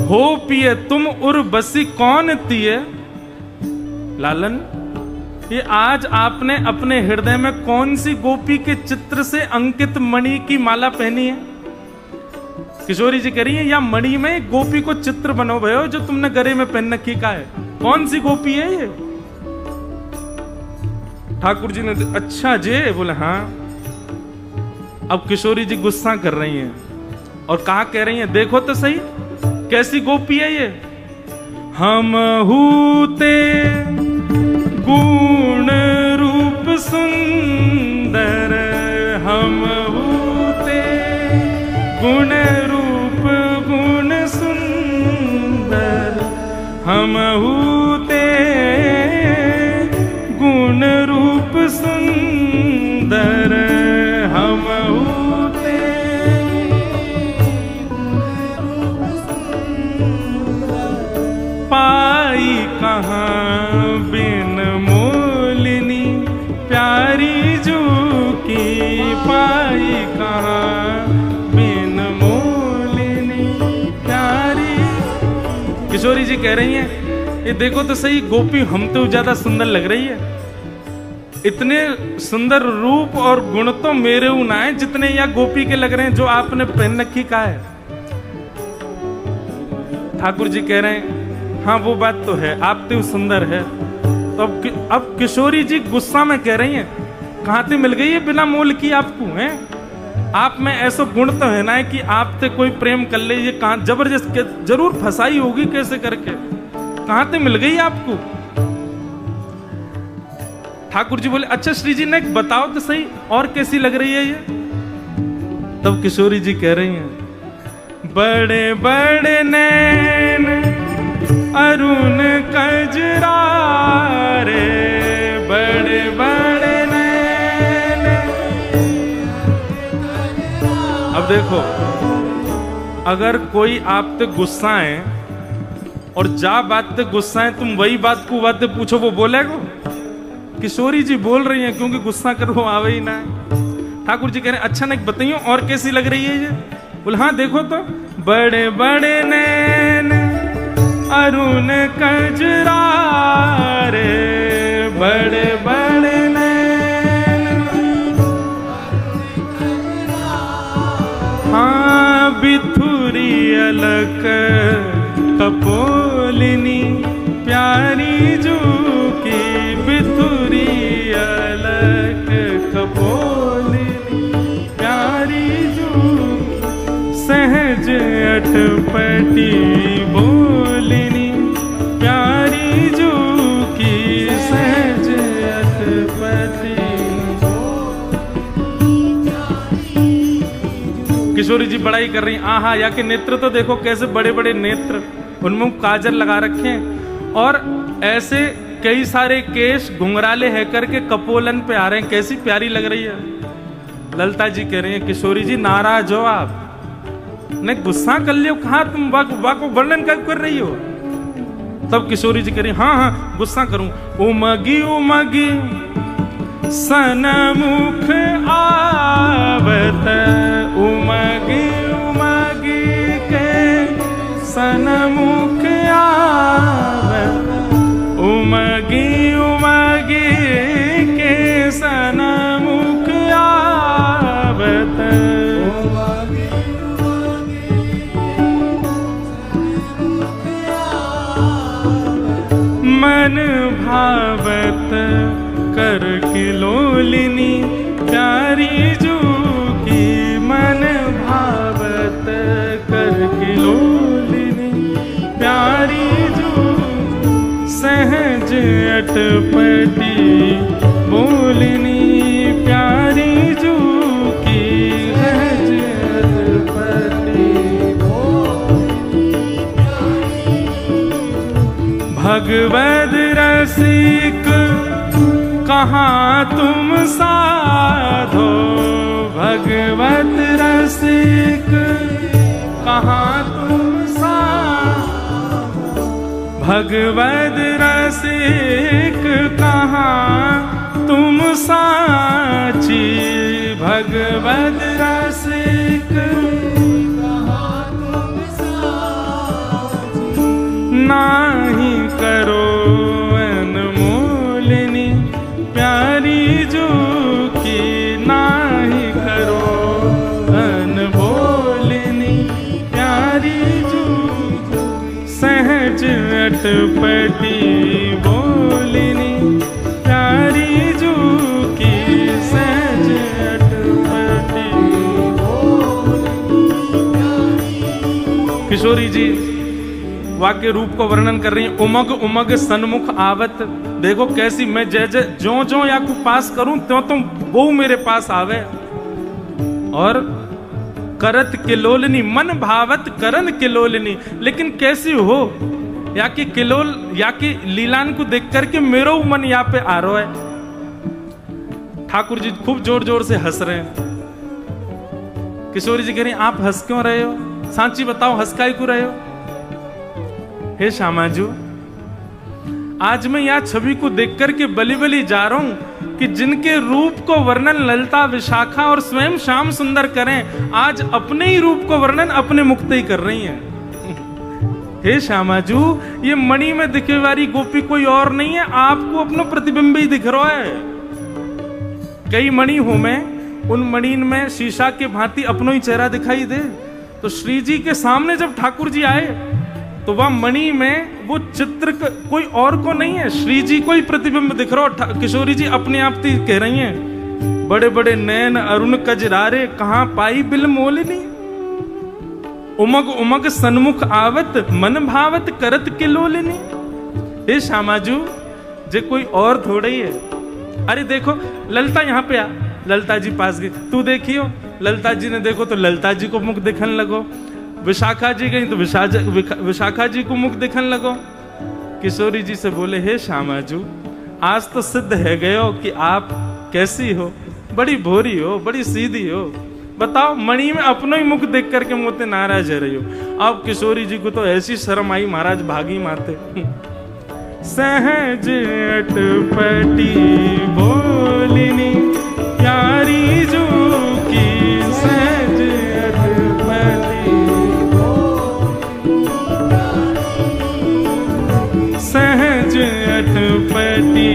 हो पिए तुम उर्वशी कौन तिए? लालन, ये आज आपने अपने हृदय में कौन सी गोपी के चित्र से अंकित मणि की माला पहनी है? किशोरी जी कह रही है या मणि में गोपी को चित्र बनो भयो जो तुमने गले में पहन रखी का है? कौन सी गोपी है ये? ठाकुर जी ने अच्छा जे बोले हाँ। अब किशोरी जी गुस्सा कर रही हैं और कहा कह रही हैं देखो तो सही कैसी गोपी है ये। हम हूते गुण रूप सुंदर, हम हूते गुण रूप गुण सुंदर, हम हूते गुण रूप सुंदर, हम हूते पाई कहाँ बिन मोलिनी प्यारी जू की, पाई कहाँ बिन मोलिनी प्यारी। किशोरी जी कह रही हैं ये देखो तो सही गोपी हम तो ज्यादा सुंदर लग रही है। इतने सुंदर रूप और गुण तो मेरे उनाए जितने या गोपी के लग रहे हैं जो आपने पहन रखी का है। ठाकुर जी कह रहे हैं हाँ वो बात तो है आप तो सुंदर है। तो अब किशोरी जी गुस्सा में कह रही हैं कहां से मिल गई है बिना मोल की आपको है? आप में ऐसा गुण तो है ना कि आपसे कोई प्रेम कर ले, ये कहां जबरदस्त जरूर फंसाई होगी कैसे करके, कहां से मिल गई आपको? ठाकुर जी बोले अच्छा श्री जी ने बताओ तो सही और कैसी लग रही है ये? तब किशोरी जी कह रही हैं बड़े बड़े नैन अरुण कजरा रे, बड़े बड़े नैन। अब देखो अगर कोई आप पे गुस्सा है और जा बात पे गुस्सा है तुम वही बात को बात पूछो वो बोलेगा? किशोरी जी बोल रही हैं क्योंकि गुस्सा कर वो आवे ही ना है। ठाकुर जी कह रहे हैं अच्छा नहीं बताइए और कैसी लग रही है ये? बोले हाँ देखो तो बड़े बड़े नैन अरुण कजरा रे, बड़े बड़े नैन। हाँ बिथु अलक कपोलिनी प्यारी जो की बिथुरी अलक कपोलिनी प्यारी जो सहज अटपटी बोलिनी प्यारी जो की सहज अटपटी। किशोरी जी बड़ाई कर रही, आहा या के नेत्र तो देखो कैसे बड़े बड़े नेत्र, उनमें काजल लगा रखे हैं और ऐसे कई सारे केश घुंघराले है करके कपोलन पे आ रहे हैं, कैसी प्यारी लग रही है। ललिता जी कह रही है किशोरी जी नाराज हो आप, नहीं गुस्सा कर लियो, कहा तुम वाको वर्णन कर रही हो। तब किशोरी जी कह रही हाँ हाँ गुस्सा करूं। उमगी उमगी सनमुख आवत, उमगी उमगी के सनमुख आवत, उमगी उमगी के सनमुख आवत, मन भावत कर किलोलिनी प्यारी जो की मन भावत कर किलोलिनी प्यारी जो सहज अटपटी बोलिनी प्यारी जो की सहज अटपटी। भगवद रसिक कहाँ तुम साधो, भगवत रसिक कहाँ तुम साधो, भगवत रसिक कहाँ तुम साची, भगवत रसिक कहाँ तुम साची, नाही करो अनमोलिनी प्यारी जो की नाही करो अनबोलिनी प्यारी जो सहज अटपटी बोलिनी प्यारी जो की सहज अटपटी। किशोरी जी वाक्य रूप को वर्णन कर रही है। उमग उमग सन्मुख आवत, देखो कैसी मैं जय जो जो या को पास करूं त्यों तुम वो मेरे पास आवे। और करत किलोलिनी मन भावत करन किलोलिनी, लेकिन कैसी हो या कि किलोल या कि लीलान को देख करके मेरो मन यहाँ पे आ रहा है। ठाकुर जी खूब जोर जोर से हंस रहे हैं। किशोरी जी कह रही आप हंस क्यों रहे हो, सांची बताओ हंस काहे क्यों रहे हो। हे श्यामाजू आज मैं यहाँ छवि को देख करके बली बली जा रहा हूं कि जिनके रूप को वर्णन ललिता विशाखा और स्वयं श्याम सुंदर करें, आज अपने ही रूप को वर्णन अपने मुक्त ही कर रही हैं। हे श्यामाजू ये मणि में दिखे वाली गोपी कोई और नहीं है, आपको अपना प्रतिबिंब ही दिख रहा है। कई मणि हो में उन मणिन में शीशा के भांति अपनो ही चेहरा दिखाई दे, तो श्री जी के सामने जब ठाकुर जी आए तो वह मणि में वो चित्र कोई और को नहीं है, श्री जी को ही प्रतिबिंब दिख रहा। किशोरी जी अपने आप ही कह रही हैं बड़े बड़े नैन अरुण कजरारे कहां पाई बिल मोलिनी, उमग उमग सन्मुख आवत मन भावत करत किलोलिनी। हे श्यामाजू जे कोई और थोड़े ही है। अरे देखो ललिता यहाँ पे आ, ललिता जी पास गई, तू देखियो। ललिता जी ने देखो तो ललिता जी को मुख दिखने लगो, विशाखा जी गई तो विशाखा जी को मुख दिखने लगो। किशोरी जी से बोले हे श्यामाजू आज तो सिद्ध है गयो कि आप कैसी हो, बड़ी भोरी हो, बड़ी सीधी हो। बताओ मणि में अपनो ही मुख देख करके मोते नाराज रही हो। अब किशोरी जी को तो ऐसी शर्म आई महाराज भागी माते। सहज अटपटी बोलिनी प्यारी जो की सहज अटपटी, सहज अटपटी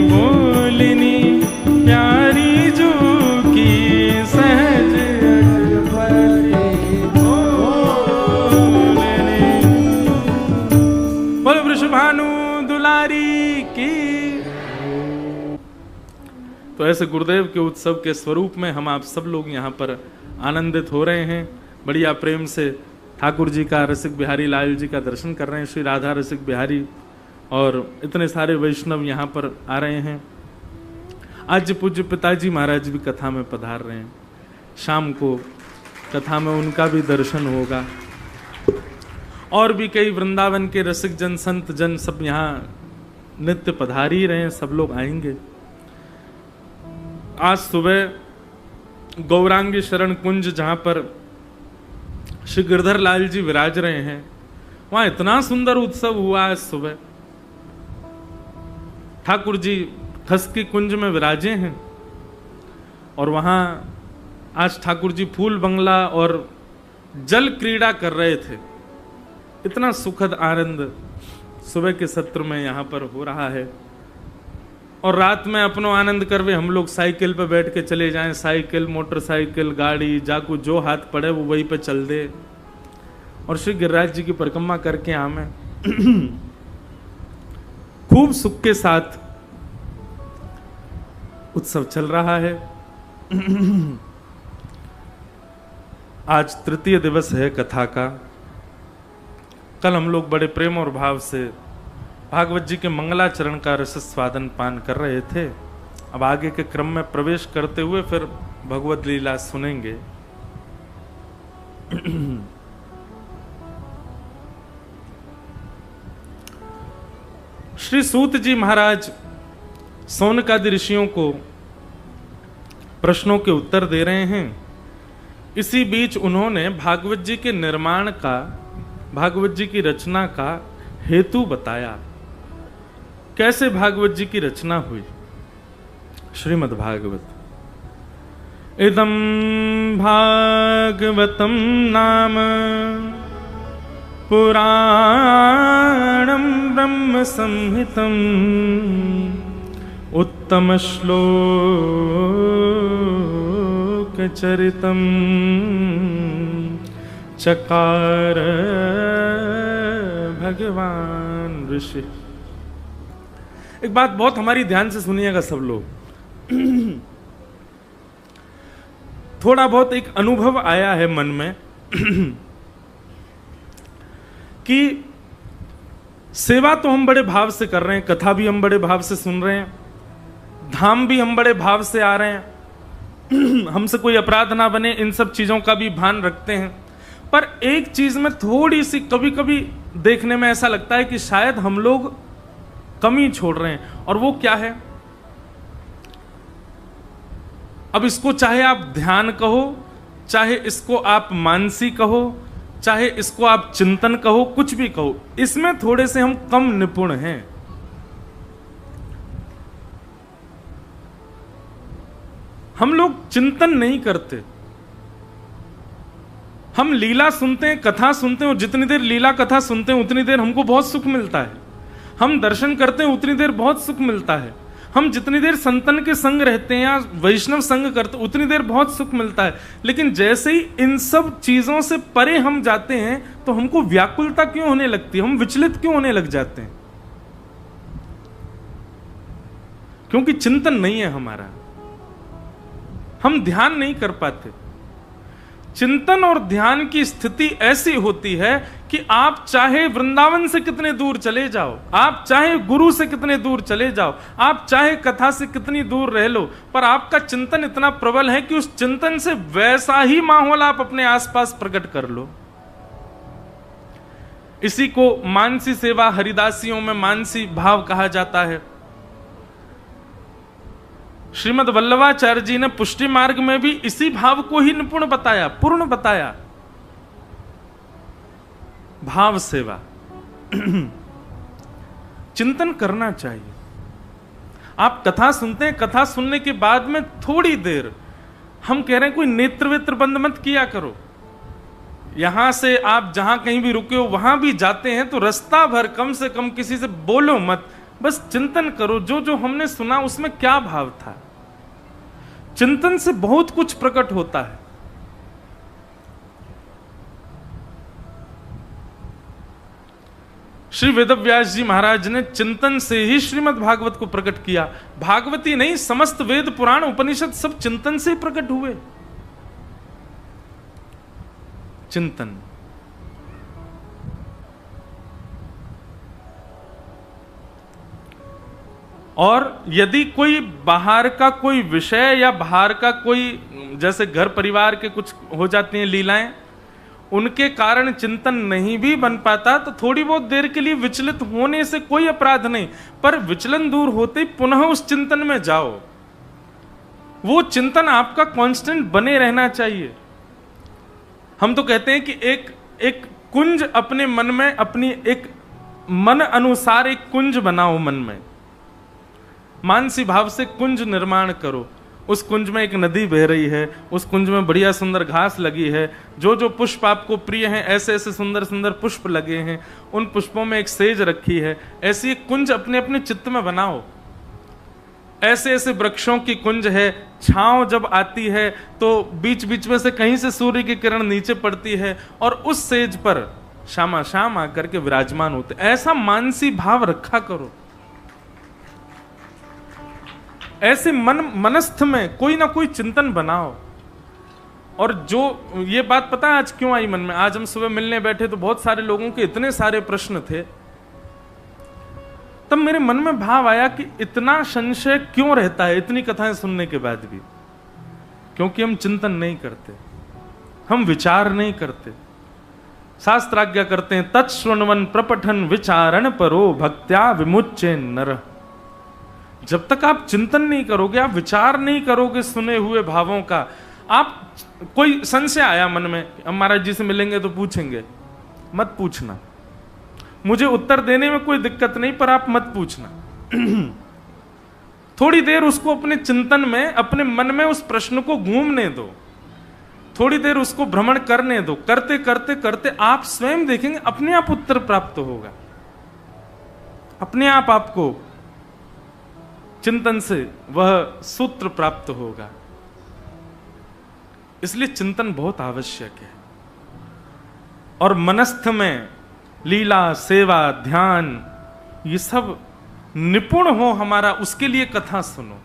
बोलिनी प्यारी जो की सहज अटपटी बोलिनी। तो ऐसे गुरुदेव के उत्सव के स्वरूप में हम आप सब लोग यहाँ पर आनंदित हो रहे हैं। बढ़िया प्रेम से ठाकुर जी का, रसिक बिहारी लाल जी का दर्शन कर रहे हैं, श्री राधा रसिक बिहारी, और इतने सारे वैष्णव यहाँ पर आ रहे हैं। आज पूज्य पिताजी महाराज भी कथा में पधार रहे हैं। शाम को कथा में उनका भी दर्शन होगा, और भी कई वृंदावन के रसिक जन, संत जन सब यहाँ नित्य पधार ही रहे हैं, सब लोग आएंगे। आज सुबह गौरांगी शरण कुंज जहां पर श्री गिरधर लाल जी विराज रहे हैं, वहां इतना सुंदर उत्सव हुआ। आज सुबह ठाकुर जी खसकी कुंज में विराजे हैं, और वहां आज ठाकुर जी फूल बंगला और जल क्रीड़ा कर रहे थे। इतना सुखद आनंद सुबह के सत्र में यहाँ पर हो रहा है। और रात में अपनो आनंद करवे हम लोग साइकिल पे बैठ के चले जाएं, साइकिल, मोटरसाइकिल, गाड़ी, जाकू जो हाथ पड़े वो वहीं पे चल दे, और श्री गिरिराज जी की परिक्रमा करके आवे। खूब सुख के साथ उत्सव चल रहा है। आज तृतीय दिवस है कथा का। कल हम लोग बड़े प्रेम और भाव से भागवत जी के मंगलाचरण का रस स्वादन पान कर रहे थे। अब आगे के क्रम में प्रवेश करते हुए फिर भगवत लीला सुनेंगे। श्री सूत जी महाराज सौनकादि ऋषियों को प्रश्नों के उत्तर दे रहे हैं। इसी बीच उन्होंने भागवत जी के निर्माण का, भागवत जी की रचना का हेतु बताया। कैसे भागवत जी की रचना हुई। श्रीमद् भागवत, इदं भागवतं नाम पुराणं ब्रह्म संहितं उत्तम श्लोक चरितं चकार भगवान ऋषि। एक बात बहुत हमारी ध्यान से सुनिएगा सब लोग। थोड़ा बहुत एक अनुभव आया है मन में कि सेवा तो हम बड़े भाव से कर रहे हैं, कथा भी हम बड़े भाव से सुन रहे हैं, धाम भी हम बड़े भाव से आ रहे हैं, हमसे कोई अपराध ना बने इन सब चीजों का भी भान रखते हैं। पर एक चीज में थोड़ी सी कभी कभी देखने में ऐसा लगता है कि शायद हम लोग कमी छोड़ रहे हैं, और वो क्या है। अब इसको चाहे आप ध्यान कहो, चाहे इसको आप मानसी कहो, चाहे इसको आप चिंतन कहो, कुछ भी कहो, इसमें थोड़े से हम कम निपुण हैं। हम लोग चिंतन नहीं करते। हम लीला सुनते हैं, कथा सुनते हैं, और जितनी देर लीला कथा सुनते हैं उतनी देर हमको बहुत सुख मिलता है। हम दर्शन करते हैं उतनी देर बहुत सुख मिलता है। हम जितनी देर संतन के संग रहते हैं या वैष्णव संग करते हैं उतनी देर बहुत सुख मिलता है। लेकिन जैसे ही इन सब चीजों से परे हम जाते हैं तो हमको व्याकुलता क्यों होने लगती है, हम विचलित क्यों होने लग जाते हैं? क्योंकि चिंतन नहीं है हमारा, हम ध्यान नहीं कर पाते। चिंतन और ध्यान की स्थिति ऐसी होती है कि आप चाहे वृंदावन से कितने दूर चले जाओ, आप चाहे गुरु से कितने दूर चले जाओ, आप चाहे कथा से कितनी दूर रह लो, पर आपका चिंतन इतना प्रबल है कि उस चिंतन से वैसा ही माहौल आप अपने आसपास प्रकट कर लो। इसी को मानसी सेवा, हरिदासियों में मानसी भाव कहा जाता है। श्रीमद् वल्लभाचार्य जी ने पुष्टि मार्ग में भी इसी भाव को ही निपुण बताया, पूर्ण बताया। भाव सेवा चिंतन करना चाहिए। आप कथा सुनते हैं, कथा सुनने के बाद में थोड़ी देर, हम कह रहे हैं कोई नेत्र वेत्र बंद मत किया करो। यहां से आप जहां कहीं भी रुके हो वहां भी जाते हैं तो रास्ता भर कम से कम किसी से बोलो मत, बस चिंतन करो जो जो हमने सुना उसमें क्या भाव था। चिंतन से बहुत कुछ प्रकट होता है। श्री वेदव्यास जी महाराज ने चिंतन से ही श्रीमद् भागवत को प्रकट किया। भागवती नहीं, समस्त वेद पुराण उपनिषद सब चिंतन से ही प्रकट हुए। चिंतन। और यदि कोई बाहर का कोई विषय या बाहर का कोई, जैसे घर परिवार के कुछ हो जाती हैं लीलाएं, उनके कारण चिंतन नहीं भी बन पाता, तो थोड़ी बहुत देर के लिए विचलित होने से कोई अपराध नहीं, पर विचलन दूर होते ही पुनः उस चिंतन में जाओ। वो चिंतन आपका कांस्टेंट बने रहना चाहिए। हम तो कहते हैं कि एक कुंज अपने मन में, अपनी एक मन अनुसार एक कुंज बनाओ मन में, मानसी भाव से कुंज निर्माण करो। उस कुंज में एक नदी बह रही है, उस कुंज में बढ़िया सुंदर घास लगी है, जो जो पुष्प आपको प्रिय हैं, ऐसे ऐसे सुंदर सुंदर पुष्प लगे हैं, उन पुष्पों में एक सेज रखी है, ऐसी एक कुंज अपने अपने चित्त में बनाओ। ऐसे ऐसे वृक्षों की कुंज है, छांव जब आती है तो बीच बीच में से कहीं से सूर्य की किरण नीचे पड़ती है और उस सेज पर शामा शाम आकर के विराजमान होते। ऐसा मानसी भाव रखा करो। ऐसे मनस्थ में कोई ना कोई चिंतन बनाओ। और जो ये बात पता है आज क्यों आई मन में? आज हम सुबह मिलने बैठे तो बहुत सारे लोगों के इतने सारे प्रश्न थे, तब मेरे मन में भाव आया कि इतना संशय क्यों रहता है इतनी कथाएं सुनने के बाद भी? क्योंकि हम चिंतन नहीं करते, हम विचार नहीं करते। शास्त्राज्ञा करते हैं, तत्श्रृण्वन् प्रपठन विचारण परो भक्त्या विमुच्य नर। जब तक आप चिंतन नहीं करोगे, आप विचार नहीं करोगे सुने हुए भावों का, आप कोई संशय आया मन में, हम महाराज जी से मिलेंगे तो पूछेंगे, मत पूछना। मुझे उत्तर देने में कोई दिक्कत नहीं, पर आप मत पूछना। थोड़ी देर उसको अपने चिंतन में, अपने मन में उस प्रश्न को घूमने दो, थोड़ी देर उसको भ्रमण करने दो। करते करते करते आप स्वयं देखेंगे अपने आप उत्तर प्राप्त होगा, अपने आप आपको चिंतन से वह सूत्र प्राप्त होगा। इसलिए चिंतन बहुत आवश्यक है। और मनस्थ में लीला, सेवा, ध्यान, ये सब निपुण हो हमारा, उसके लिए कथा सुनो।